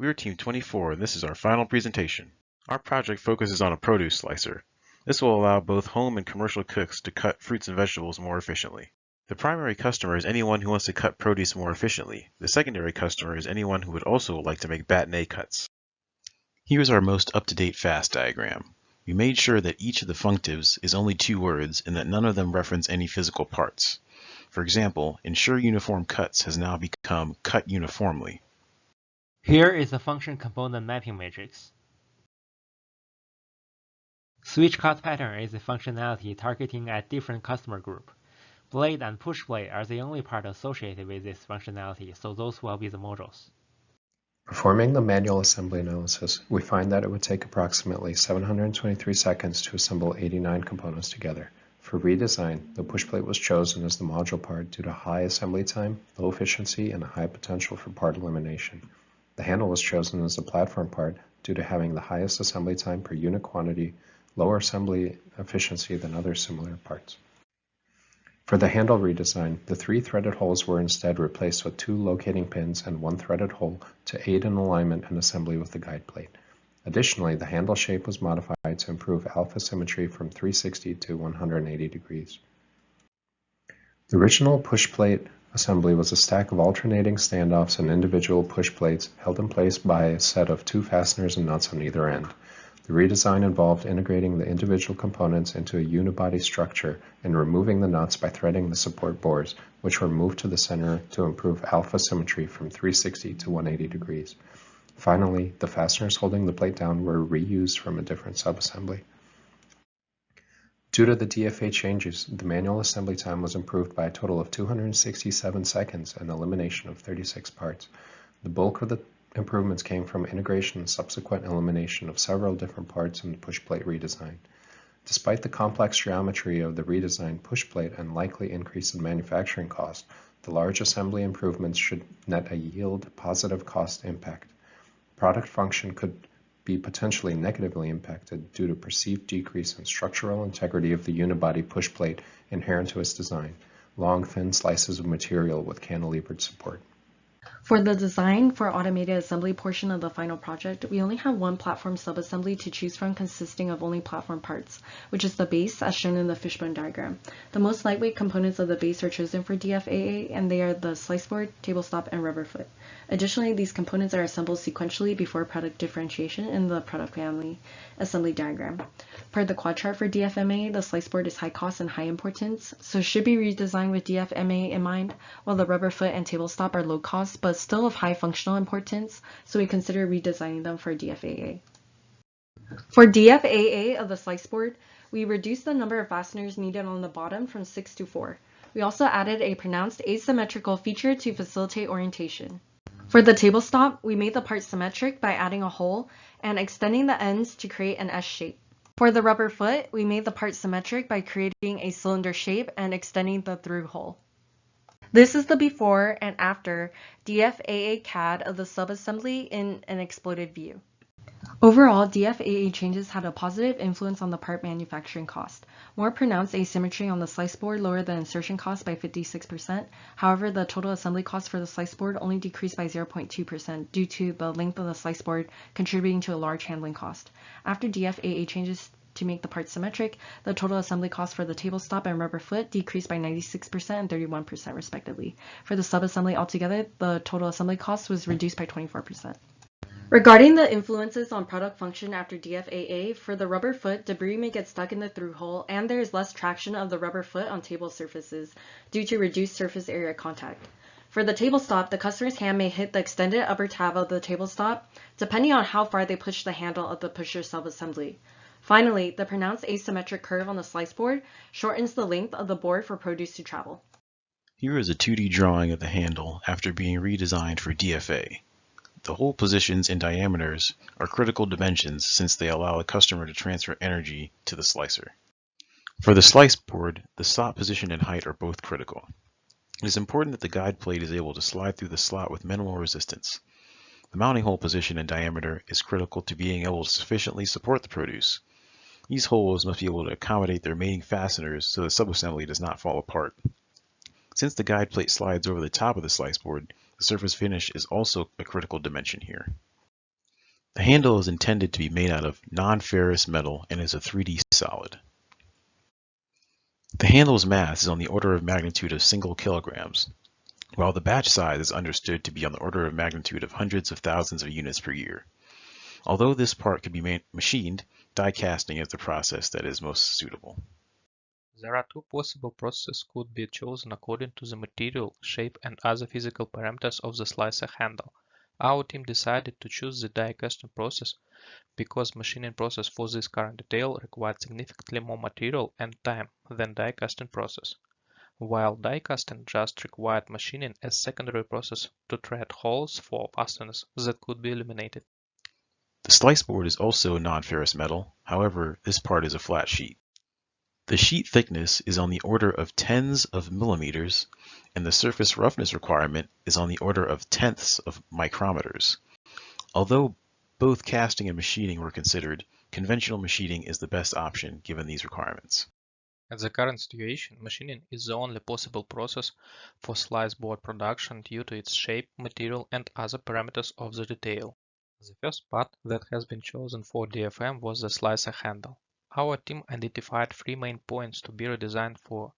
We're Team 24 and this is our final presentation. Our project focuses on a produce slicer. This will allow both home and commercial cooks to cut fruits and vegetables more efficiently. The primary customer is anyone who wants to cut produce more efficiently. The secondary customer is anyone who would also like to make batonnet cuts. Here's our most up-to-date FAST diagram. We made sure that each of the functives is only 2 words and that none of them reference any physical parts. For example, ensure uniform cuts has now become cut uniformly. Here is the function component mapping matrix. Switch cut pattern is a functionality targeting at different customer group. Blade and push blade are the only part associated with this functionality, so those will be the modules. Performing the manual assembly analysis, we find that it would take approximately 723 seconds to assemble 89 components together. For redesign, the push plate was chosen as the module part due to high assembly time, low efficiency, and a high potential for part elimination. The handle was chosen as the platform part due to having the highest assembly time per unit quantity, lower assembly efficiency than other similar parts. For the handle redesign, the 3 threaded holes were instead replaced with 2 locating pins and 1 threaded hole to aid in alignment and assembly with the guide plate. Additionally, the handle shape was modified to improve alpha symmetry from 360 to 180 degrees. The original push plate assembly was a stack of alternating standoffs and individual push plates held in place by a set of 2 fasteners and nuts on either end. The redesign involved integrating the individual components into a unibody structure and removing the nuts by threading the support bores, which were moved to the center to improve alpha symmetry from 360 to 180 degrees. Finally, the fasteners holding the plate down were reused from a different subassembly. Due to the DFA changes, the manual assembly time was improved by a total of 267 seconds and elimination of 36 parts. The bulk of the improvements came from integration and subsequent elimination of several different parts in the push plate redesign. Despite the complex geometry of the redesigned push plate and likely increase in manufacturing cost, the large assembly improvements should net a yield positive cost impact. Product function could be potentially negatively impacted due to perceived decrease in structural integrity of the unibody push plate inherent to its design, long thin slices of material with cantilevered support. For the design for automated assembly portion of the final project, we only have 1 platform subassembly to choose from consisting of only platform parts, which is the base as shown in the fishbone diagram. The most lightweight components of the base are chosen for DFAA, and they are the slice board, table stop, and rubber foot. Additionally, these components are assembled sequentially before product differentiation in the product family assembly diagram. Per the quad chart for DFMA, the slice board is high cost and high importance, so should be redesigned with DFMA in mind, while the rubber foot and table stop are low cost but still of high functional importance, so we consider redesigning them for DFAA. For DFAA of the slice board, we reduced the number of fasteners needed on the bottom from 6 to 4. We also added a pronounced asymmetrical feature to facilitate orientation. For the table stop, we made the part symmetric by adding a hole and extending the ends to create an S shape. For the rubber foot, we made the part symmetric by creating a cylinder shape and extending the through hole. This is the before and after DFAA CAD of the subassembly in an exploded view. Overall, DFAA changes had a positive influence on the part manufacturing cost. More pronounced asymmetry on the slice board lowered the insertion cost by 56%. However, the total assembly cost for the slice board only decreased by 0.2% due to the length of the slice board contributing to a large handling cost. After DFAA changes to make the parts symmetric, the total assembly cost for the table stop and rubber foot decreased by 96% and 31% respectively. For the subassembly altogether, the total assembly cost was reduced by 24%. Regarding the influences on product function after DFAA, for the rubber foot, debris may get stuck in the through hole and there is less traction of the rubber foot on table surfaces due to reduced surface area contact. For the table stop, the customer's hand may hit the extended upper tab of the table stop depending on how far they push the handle of the pusher subassembly. Finally, the pronounced asymmetric curve on the slice board shortens the length of the board for produce to travel. Here is a 2D drawing of the handle after being redesigned for DFA. The hole positions and diameters are critical dimensions since they allow the customer to transfer energy to the slicer. For the slice board, the slot position and height are both critical. It is important that the guide plate is able to slide through the slot with minimal resistance. The mounting hole position and diameter is critical to being able to sufficiently support the produce. These holes must be able to accommodate the remaining fasteners so the subassembly does not fall apart. Since the guide plate slides over the top of the slice board, the surface finish is also a critical dimension here. The handle is intended to be made out of non-ferrous metal and is a 3D solid. The handle's mass is on the order of magnitude of single kilograms, while the batch size is understood to be on the order of magnitude of hundreds of thousands of units per year. Although this part can be machined, die casting is the process that is most suitable. There are two possible processes could be chosen according to the material, shape and other physical parameters of the slicer handle. Our team decided to choose the die casting process because machining process for this current detail required significantly more material and time than die casting process, while die casting just required machining as secondary process to thread holes for fasteners that could be eliminated. The slice board is also non-ferrous metal, however, this part is a flat sheet. The sheet thickness is on the order of tens of millimeters, and the surface roughness requirement is on the order of tenths of micrometers. Although both casting and machining were considered, conventional machining is the best option given these requirements. At the current situation, machining is the only possible process for slice board production due to its shape, material, and other parameters of the detail. The first part that has been chosen for DfM was the slicer handle. Our team identified three main points to be redesigned for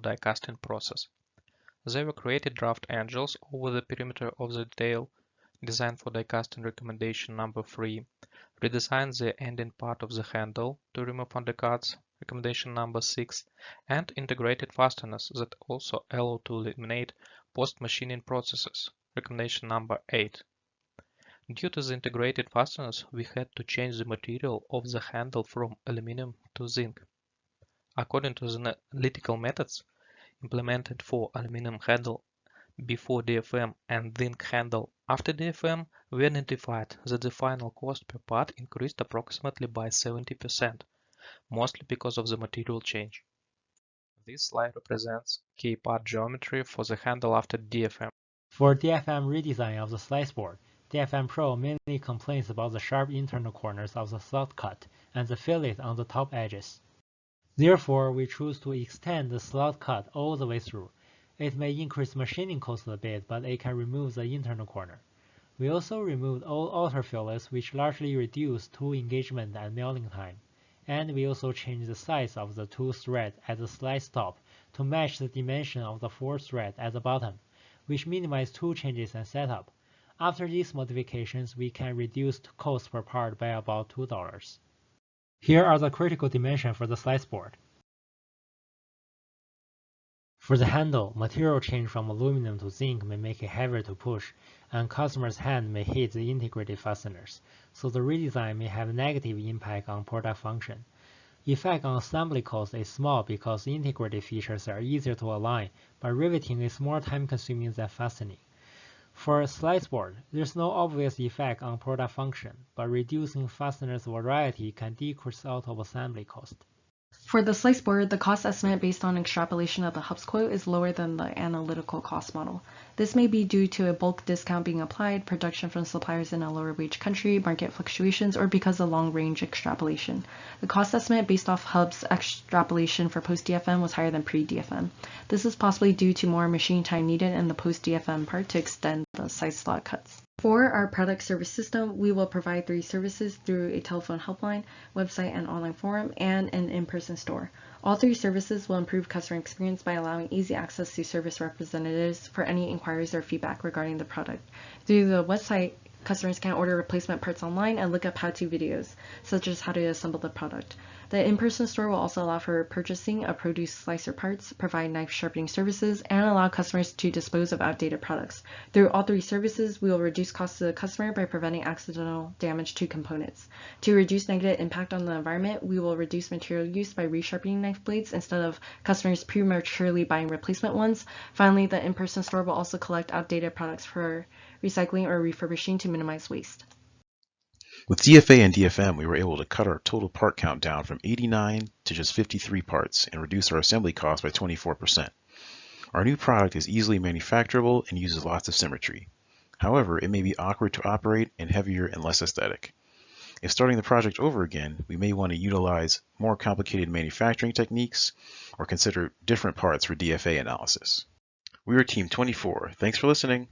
die casting process. They were created draft angles over the perimeter of the detail, designed for die casting recommendation number 3, redesign the ending part of the handle to remove undercuts, recommendation number 6, and integrated fasteners that also allow to eliminate post-machining processes, recommendation number 8. Due to the integrated fasteners, we had to change the material of the handle from aluminum to zinc. According to the analytical methods implemented for aluminum handle before DfM and zinc handle after DfM, we identified that the final cost per part increased approximately by 70%, mostly because of the material change. This slide represents key part geometry for the handle after DfM. For DfM redesign of the slice board, DfM Pro mainly complains about the sharp internal corners of the slot cut and the fillet on the top edges. Therefore, we choose to extend the slot cut all the way through. It may increase machining costs a bit, but it can remove the internal corner. We also removed all outer fillets, which largely reduce tool engagement and milling time. And we also changed the size of the tool thread at the slice top to match the dimension of the 4th thread at the bottom, which minimizes tool changes and setup. After these modifications, we can reduce cost per part by about $2. Here are the critical dimensions for the slice board. For the handle, material change from aluminum to zinc may make it heavier to push, and customer's hand may hit the integrated fasteners, so the redesign may have a negative impact on product function. Effect on assembly cost is small because integrated features are easier to align, but riveting is more time-consuming than fastening. For a slice board, there's no obvious effect on product function, but reducing fasteners variety can decrease out-of-assembly cost. For the slice board, the cost estimate based on extrapolation of the Hubs quote is lower than the analytical cost model. This may be due to a bulk discount being applied, production from suppliers in a lower wage country, market fluctuations, or because of long-range extrapolation. The cost estimate based off Hubs extrapolation for post-DfM was higher than pre-DfM. This is possibly due to more machine time needed in the post-DfM part to extend the size slot cuts. For our product service system, we will provide 3 services through a telephone helpline, website and online forum, and an in-person store. All 3 services will improve customer experience by allowing easy access to service representatives for any inquiries or feedback regarding the product. Through the website, customers can order replacement parts online and look up how-to videos, such as how to assemble the product. The in-person store will also allow for purchasing of produce slicer parts, provide knife sharpening services, and allow customers to dispose of outdated products. Through all 3 services, we will reduce costs to the customer by preventing accidental damage to components. To reduce negative impact on the environment, we will reduce material use by resharpening knife blades instead of customers prematurely buying replacement ones. Finally, the in-person store will also collect outdated products for recycling or refurbishing to minimize waste. With DFA and DFM, we were able to cut our total part count down from 89 to just 53 parts and reduce our assembly cost by 24%. Our new product is easily manufacturable and uses lots of symmetry. However, it may be awkward to operate and heavier and less aesthetic. If starting the project over again, we may want to utilize more complicated manufacturing techniques or consider different parts for DFA analysis. We are Team 24. Thanks for listening.